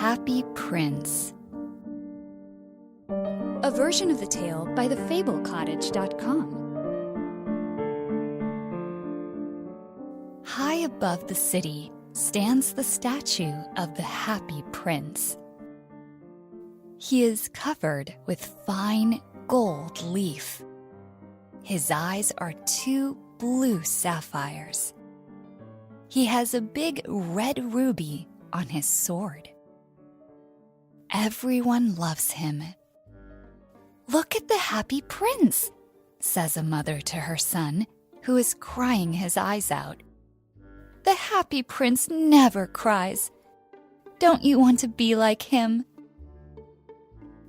Happy Prince. A version of the tale by thefablecottage.com. High above the city stands the statue of the Happy Prince. He is covered with fine gold leaf. His eyes are two blue sapphires. He has a big red ruby on his sword. Everyone loves him. "Look at the Happy Prince," says a mother to her son, who is crying his eyes out. "The Happy Prince never cries. Don't you want to be like him?"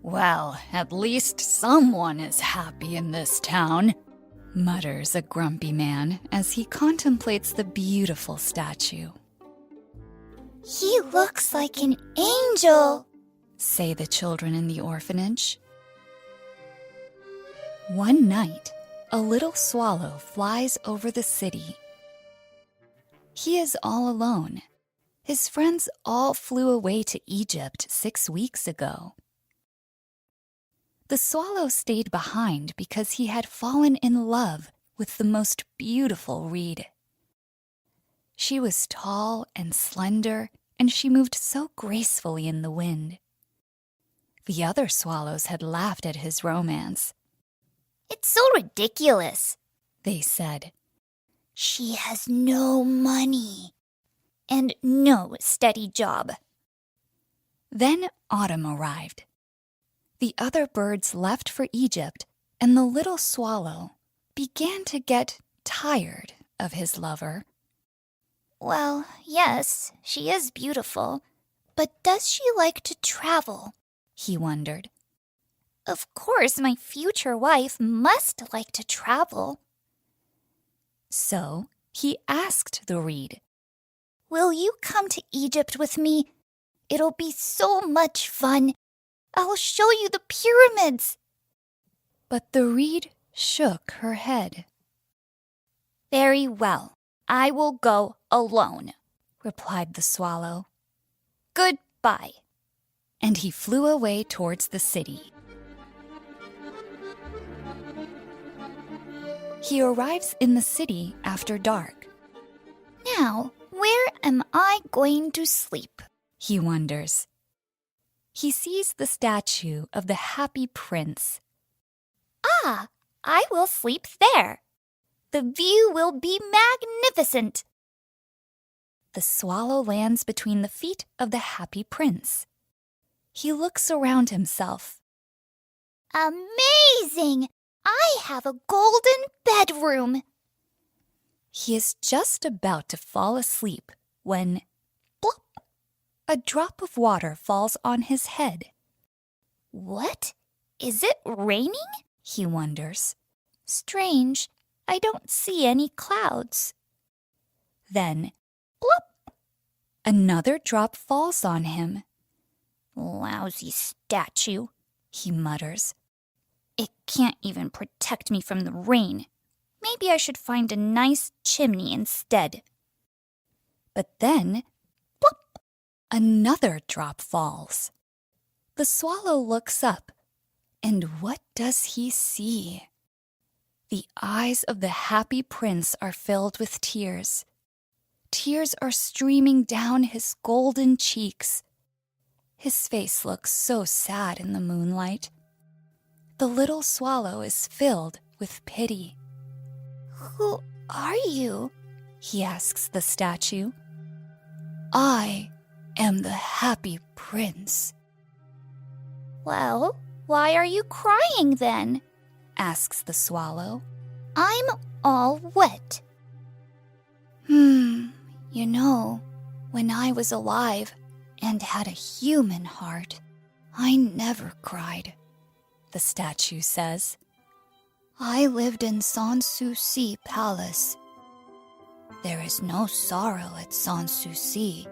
"Well, at least someone is happy in this town," mutters a grumpy man as he contemplates the beautiful statue. "He looks like an angel," say the children in the orphanage. One night, a little swallow flies over the city. He is all alone. His friends all flew away to Egypt 6 weeks ago. The swallow stayed behind because he had fallen in love with the most beautiful reed. She was tall and slender, and she moved so gracefully in the wind. The other swallows had laughed at his romance. "It's so ridiculous," they said. "She has no money and no steady job." Then autumn arrived. The other birds left for Egypt, and the little swallow began to get tired of his lover. "Well, yes, she is beautiful, but does she like to travel?" he wondered. "Of course, my future wife must like to travel." So he asked the reed, "Will you come to Egypt with me? It'll be so much fun. I'll show you the pyramids." But the reed shook her head. "Very well, I will go alone," replied the swallow. "Goodbye." And he flew away towards the city. He arrives in the city after dark. "Now, where am I going to sleep?" he wonders. He sees the statue of the Happy Prince. "Ah, I will sleep there. The view will be magnificent." The swallow lands between the feet of the Happy Prince. He looks around himself. "Amazing! I have a golden bedroom." He is just about to fall asleep when, plop, a drop of water falls on his head. "What? Is it raining?" he wonders. "Strange, I don't see any clouds." Then, plop, another drop falls on him. "Lousy statue," he mutters. "It can't even protect me from the rain. Maybe I should find a nice chimney instead." But then, plop, another drop falls. The swallow looks up, and what does he see? The eyes of the Happy Prince are filled with tears. Tears are streaming down his golden cheeks. His face looks so sad in the moonlight. The little swallow is filled with pity. "Who are you?" he asks the statue. "I am the Happy Prince." "Well, why are you crying then?" asks the swallow. "I'm all wet." You know, when I was alive and had a human heart, I never cried," the statue says. "I lived in Sanssouci Palace. There is no sorrow at Sanssouci.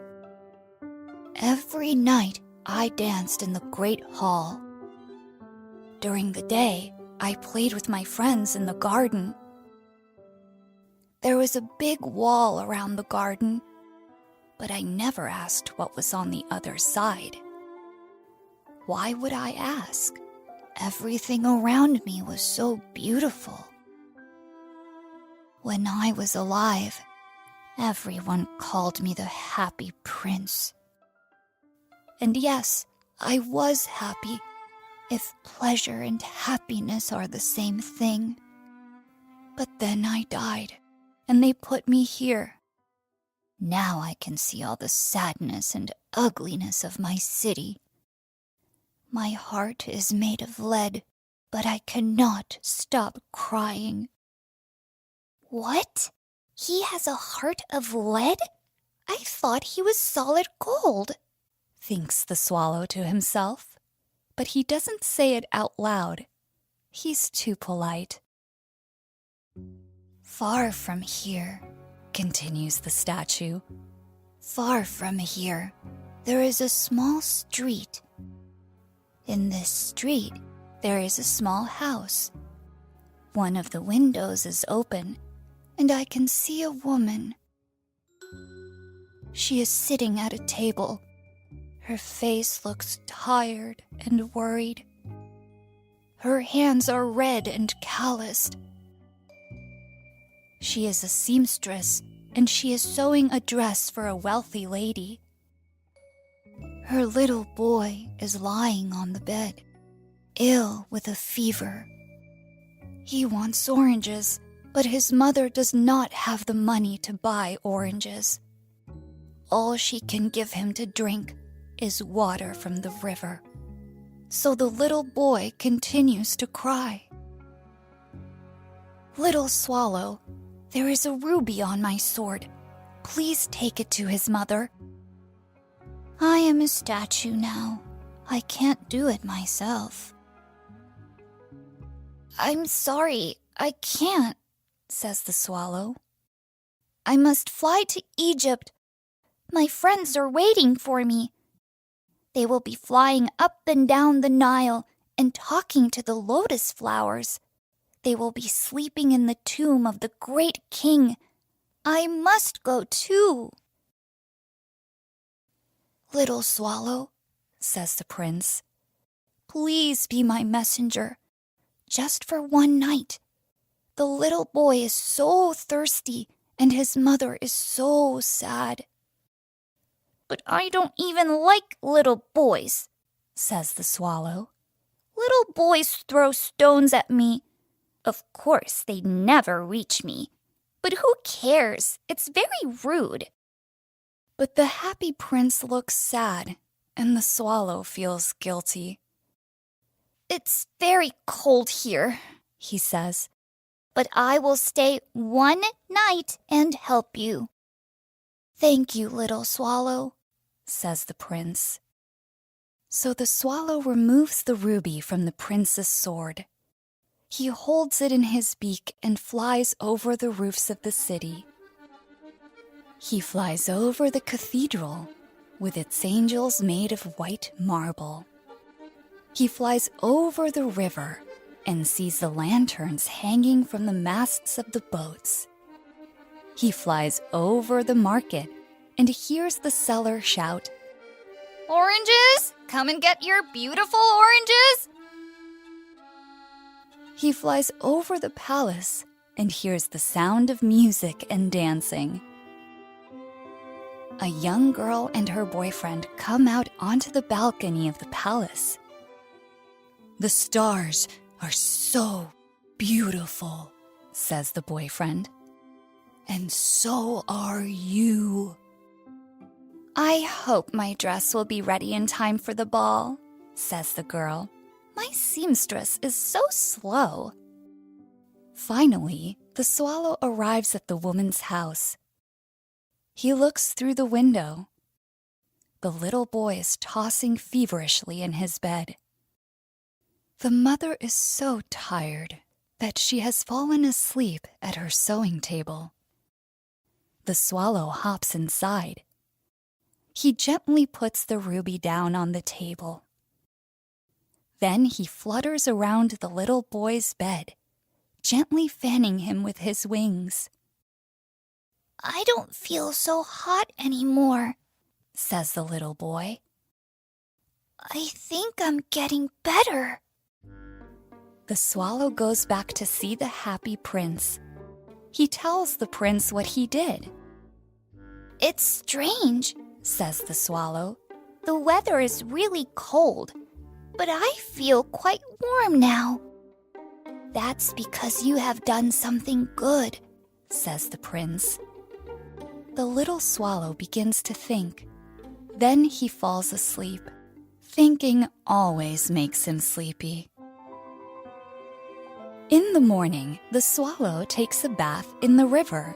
Every night I danced in the great hall. During the day, I played with my friends in the garden. There was a big wall around the garden, but I never asked what was on the other side." why would I ask? Everything around me was so beautiful. When I was alive, everyone called me the happy prince. And yes, I was happy, if pleasure and happiness are the same thing. But then I died, and they put me here. Now I can see all the sadness and ugliness of my city. My heart is made of lead, but I cannot stop crying. What? He has a heart of lead? I thought he was solid gold, thinks the swallow to himself. But he doesn't say it out loud. He's too polite. Far from here, continues the statue. Far from here, there is a small street. In this street, there is a small house. One of the windows is open, and I can see a woman. She is sitting at a table. Her face looks tired and worried. Her hands are red and calloused. She is a seamstress, and she is sewing a dress for a wealthy lady. Her little boy is lying on the bed, ill with a fever. He wants oranges, but his mother does not have the money to buy oranges. All she can give him to drink is water from the river. So the little boy continues to cry. Little swallow, there is a ruby on my sword. Please take it to his mother. I am a statue now. I can't do it myself. I'm sorry, I can't, says the swallow. I must fly to Egypt. My friends are waiting for me. They will be flying up and down the Nile and talking to the lotus flowers. They will be sleeping in the tomb of the great king. I must go too. Little swallow, says the prince, please be my messenger, just for one night. The little boy is so thirsty, and his mother is so sad. But I don't even like little boys, says the swallow. Little boys throw stones at me. Of course, they never reach me. But who cares? It's very rude. But the happy prince looks sad, and the swallow feels guilty. It's very cold here, he says. But I will stay one night and help you. Thank you, little swallow, says the prince. So the swallow removes the ruby from the prince's sword. He holds it in his beak and flies over the roofs of the city. He flies over the cathedral with its angels made of white marble. He flies over the river and sees the lanterns hanging from the masts of the boats. He flies over the market and hears the seller shout, Oranges! Come and get your beautiful oranges! He flies over the palace and hears the sound of music and dancing. A young girl and her boyfriend come out onto the balcony of the palace. The stars are so beautiful, says the boyfriend. And so are you. I hope my dress will be ready in time for the ball, says the girl. My seamstress is so slow. Finally, the swallow arrives at the woman's house. He looks through the window. The little boy is tossing feverishly in his bed. The mother is so tired that she has fallen asleep at her sewing table. The swallow hops inside. He gently puts the ruby down on the table. Then he flutters around the little boy's bed, gently fanning him with his wings. I don't feel so hot anymore, says the little boy. I think I'm getting better. The swallow goes back to see the happy prince. He tells the prince what he did. It's strange, says the swallow. The weather is really cold, but I feel quite warm now. That's because you have done something good, says the prince. The little swallow begins to think. Then he falls asleep. Thinking always makes him sleepy. In the morning, the swallow takes a bath in the river.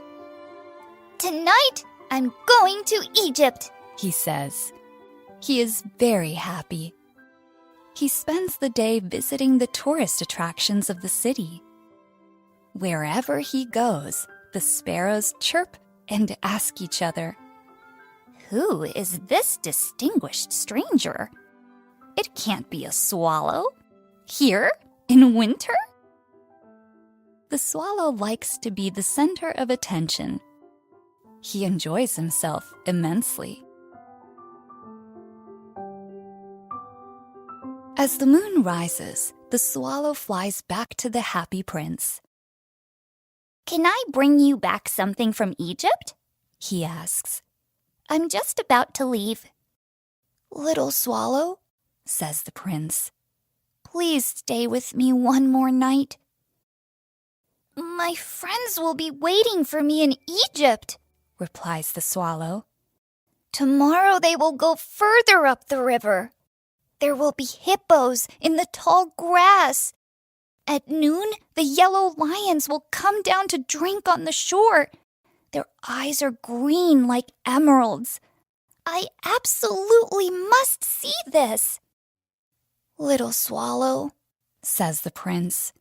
Tonight, I'm going to Egypt, he says. He is very happy. He spends the day visiting the tourist attractions of the city. Wherever he goes, the sparrows chirp and ask each other, "Who is this distinguished stranger? It can't be a swallow. Here, in winter?" The swallow likes to be the center of attention. He enjoys himself immensely. As the moon rises, the swallow flies back to the happy prince. "Can I bring you back something from Egypt?" he asks. "I'm just about to leave." "Little swallow," says the prince, "please stay with me one more night. My friends will be waiting for me in Egypt," replies the swallow. "Tomorrow they will go further up the river. There will be hippos in the tall grass. At noon, the yellow lions will come down to drink on the shore. Their eyes are green like emeralds. I absolutely must see this." "Little swallow," says the prince,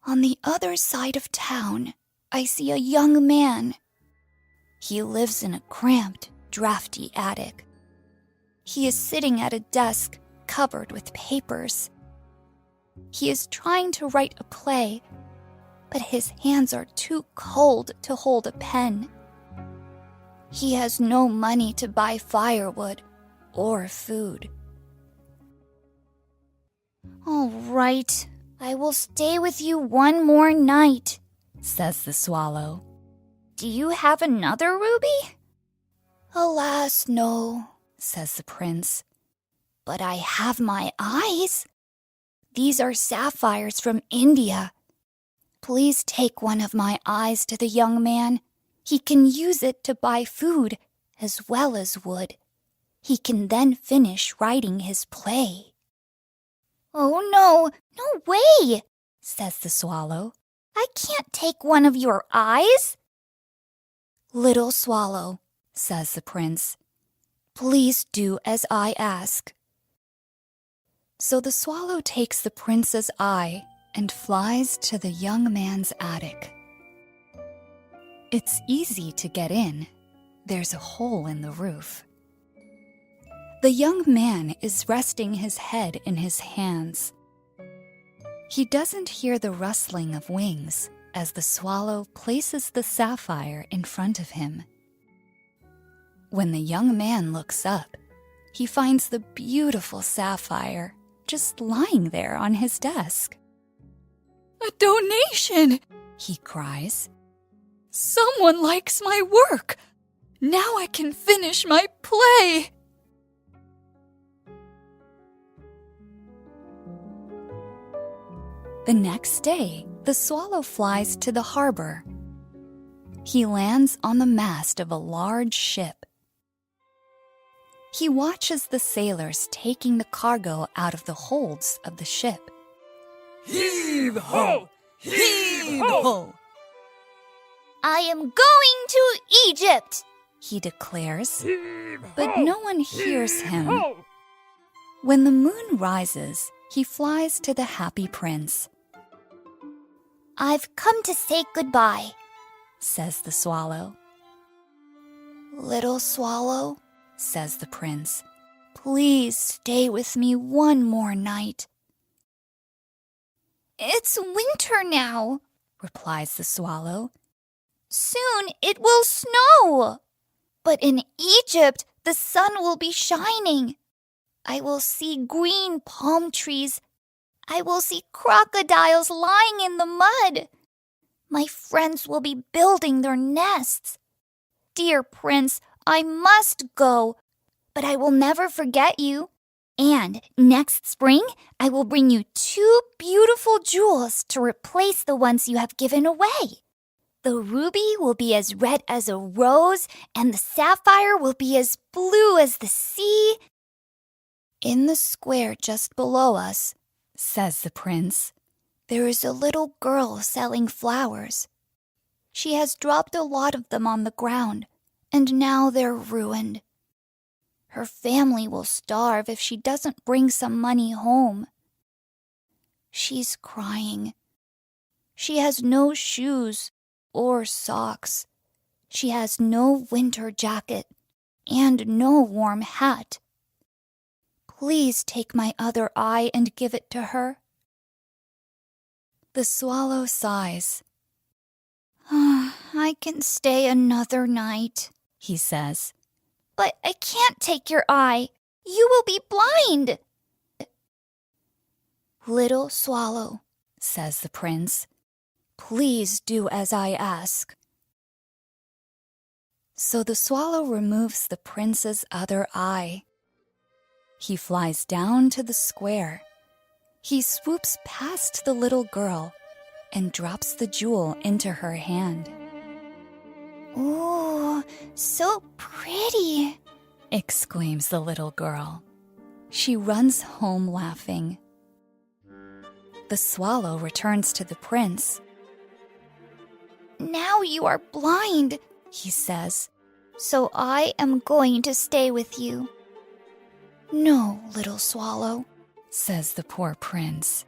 "on the other side of town, I see a young man. He lives in a cramped, drafty attic. He is sitting at a desk covered with papers. He is trying to write a play, but his hands are too cold to hold a pen. He has no money to buy firewood or food." "All right, I will stay with you one more night," says the swallow. "Do you have another ruby?" "Alas, no," says the prince. "But I have my eyes. These are sapphires from India. Please take one of my eyes to the young man. He can use it to buy food as well as wood. He can then finish writing his play." "Oh no, no way," says the swallow. "I can't take one of your eyes." "Little swallow," says the prince, "please do as I ask." So the swallow takes the prince's eye and flies to the young man's attic. It's easy to get in. There's a hole in the roof. The young man is resting his head in his hands. He doesn't hear the rustling of wings as the swallow places the sapphire in front of him. When the young man looks up, he finds the beautiful sapphire just lying there on his desk. "A donation!" he cries. "Someone likes my work! Now I can finish my play!" The next day, the swallow flies to the harbor. He lands on the mast of a large ship. He watches the sailors taking the cargo out of the holds of the ship. Heave ho! Heave ho! "I am going to Egypt," he declares, Heave but ho! no one hears Heave him. ho! When the moon rises, he flies to the happy prince. "I've come to say goodbye," says the swallow. "Little swallow," says the prince, "please stay with me one more night." "It's winter now," replies the swallow. "Soon it will snow. But in Egypt, the sun will be shining. I will see green palm trees. I will see crocodiles lying in the mud. My friends will be building their nests. Dear Prince, I must go, but I will never forget you. And next spring, I will bring you 2 beautiful jewels to replace the ones you have given away. The ruby will be as red as a rose, and the sapphire will be as blue as the sea. In the square just below us, says the prince, there is a little girl selling flowers. She has dropped a lot of them on the ground, and now they're ruined. Her family will starve if she doesn't bring some money home. She's crying. She has no shoes or socks. She has no winter jacket and no warm hat. Please take my other eye and give it to her. The swallow sighs. I can stay another night, he says. But I can't take your eye. You will be blind. Little swallow, says the prince, please do as I ask. So the swallow removes the prince's other eye. He flies down to the square. He swoops past the little girl and drops the jewel into her hand. Ooh, so pretty, exclaims the little girl. She runs home laughing. The swallow returns to the prince. Now you are blind, he says, so I am going to stay with you. No, little swallow, says the poor prince.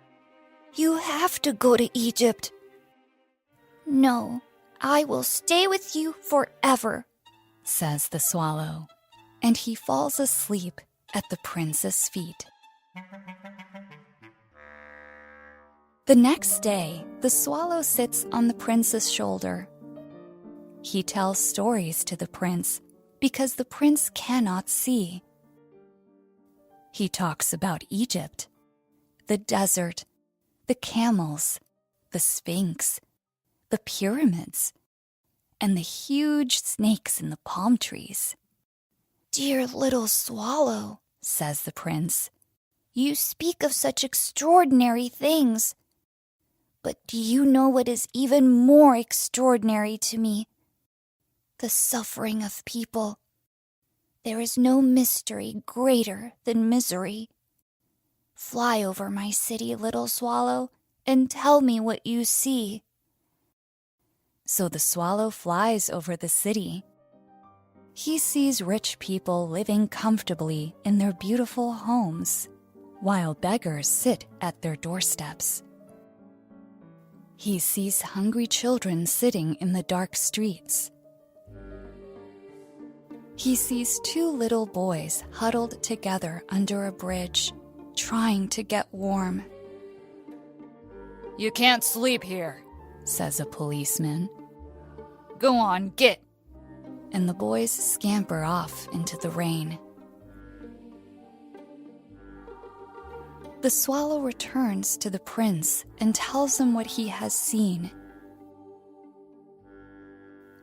You have to go to Egypt. No, I will stay with you forever, says the swallow, and he falls asleep at the prince's feet. The next day, the swallow sits on the prince's shoulder. He tells stories to the prince because the prince cannot see. He talks about Egypt, the desert, the camels, the Sphinx, the pyramids, and the huge snakes in the palm trees. Dear little swallow, says the prince, you speak of such extraordinary things. But do you know what is even more extraordinary to me? The suffering of people. There is no mystery greater than misery. Fly over my city, little swallow, and tell me what you see. So the swallow flies over the city. He sees rich people living comfortably in their beautiful homes, while beggars sit at their doorsteps. He sees hungry children sitting in the dark streets. He sees 2 little boys huddled together under a bridge, trying to get warm. You can't sleep here, says a policeman. Go on, get. And the boys scamper off into the rain. The swallow returns to the prince and tells him what he has seen.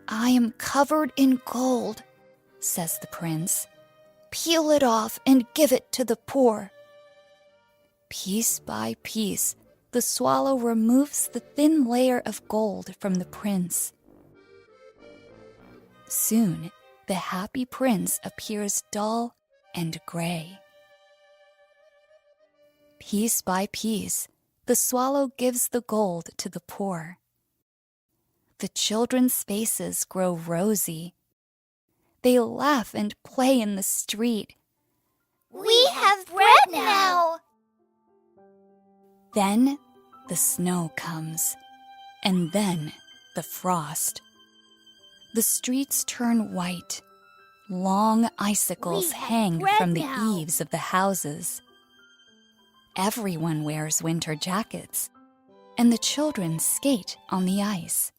I am covered in gold, says the prince. Peel it off and give it to the poor. Piece by piece, the swallow removes the thin layer of gold from the prince. Soon, the happy prince appears dull and gray. Piece by piece, the swallow gives the gold to the poor. The children's faces grow rosy. They laugh and play in the street. We have bread now! Then the snow comes, and then the frost. The streets turn white. Long icicles hang from the eaves of the houses. Everyone wears winter jackets, and the children skate on the ice.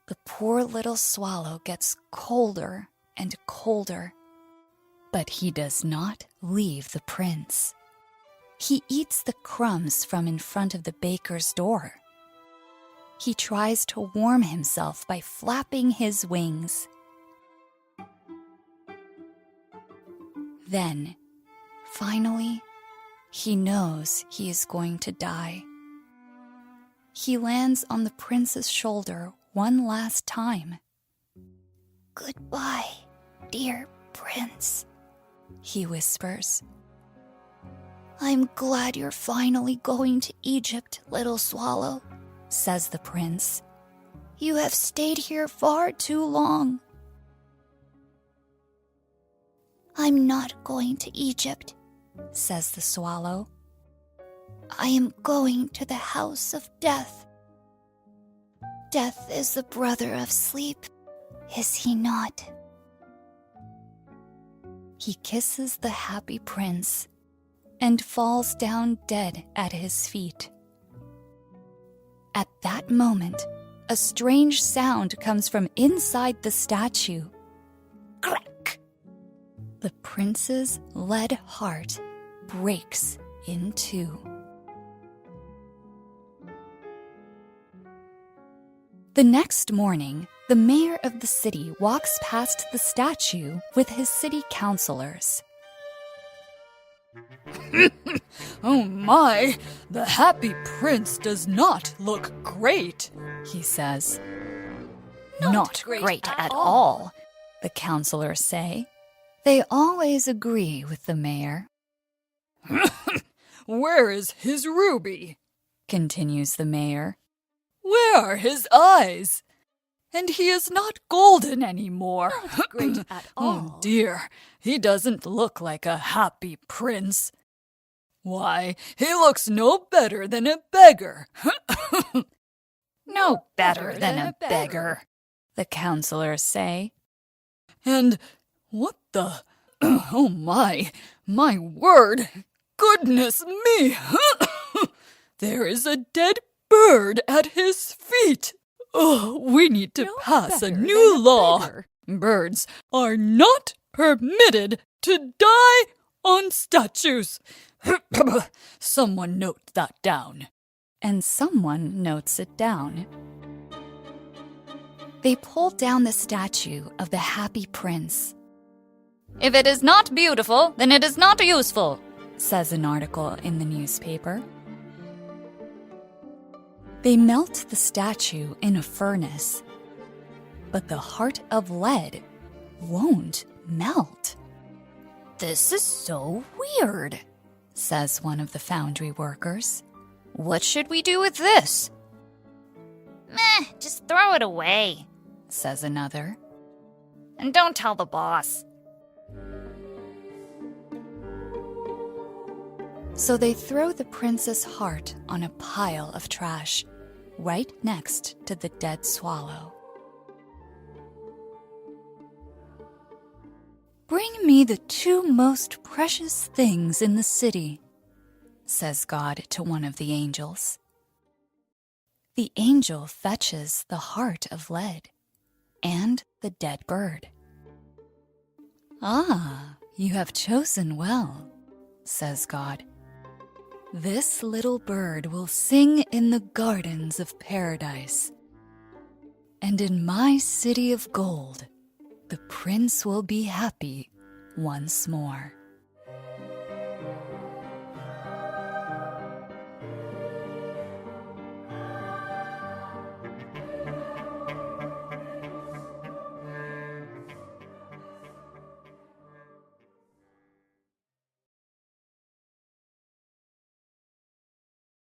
The poor little swallow gets colder and colder. But he does not leave the prince. He eats the crumbs from in front of the baker's door. He tries to warm himself by flapping his wings. Then, finally, he knows he is going to die. He lands on the prince's shoulder one last time. Goodbye, dear prince, he whispers. I'm glad you're finally going to Egypt, little swallow, says the prince. You have stayed here far too long. I'm not going to Egypt, says the swallow. I am going to the house of death. Death is the brother of sleep, is he not? He kisses the happy prince and falls down dead at his feet. At that moment, a strange sound comes from inside the statue. Crack! The prince's lead heart breaks in two. The next morning, the mayor of the city walks past the statue with his city councilors. Oh my, the happy prince does not look great, he says. Not great at all, the councilors say. They always agree with the mayor. Where is his ruby? Continues the mayor. Where are his eyes? And he is not golden anymore. Not great at all. Oh dear, he doesn't look like a happy prince. Why, he looks no better than a beggar. No better than a beggar, the councilors say. And what the... Oh my word! Goodness me! There is a dead bird at his feet. Oh, we need to pass a new law. Birds are not permitted to die on statues. Someone note that down. And someone notes it down. They pull down the statue of the happy prince. If it is not beautiful, then it is not useful, says an article in the newspaper. They melt the statue in a furnace, but the heart of lead won't melt. This is so weird, says one of the foundry workers. What should we do with this? Meh, just throw it away, says another. And don't tell the boss. So they throw the prince's heart on a pile of trash, right next to the dead swallow. Bring me the two most precious things in the city, says God to one of the angels. The angel fetches the heart of lead and the dead bird. Ah, you have chosen well, says God. This little bird will sing in the gardens of paradise. And in my city of gold, the prince will be happy once more.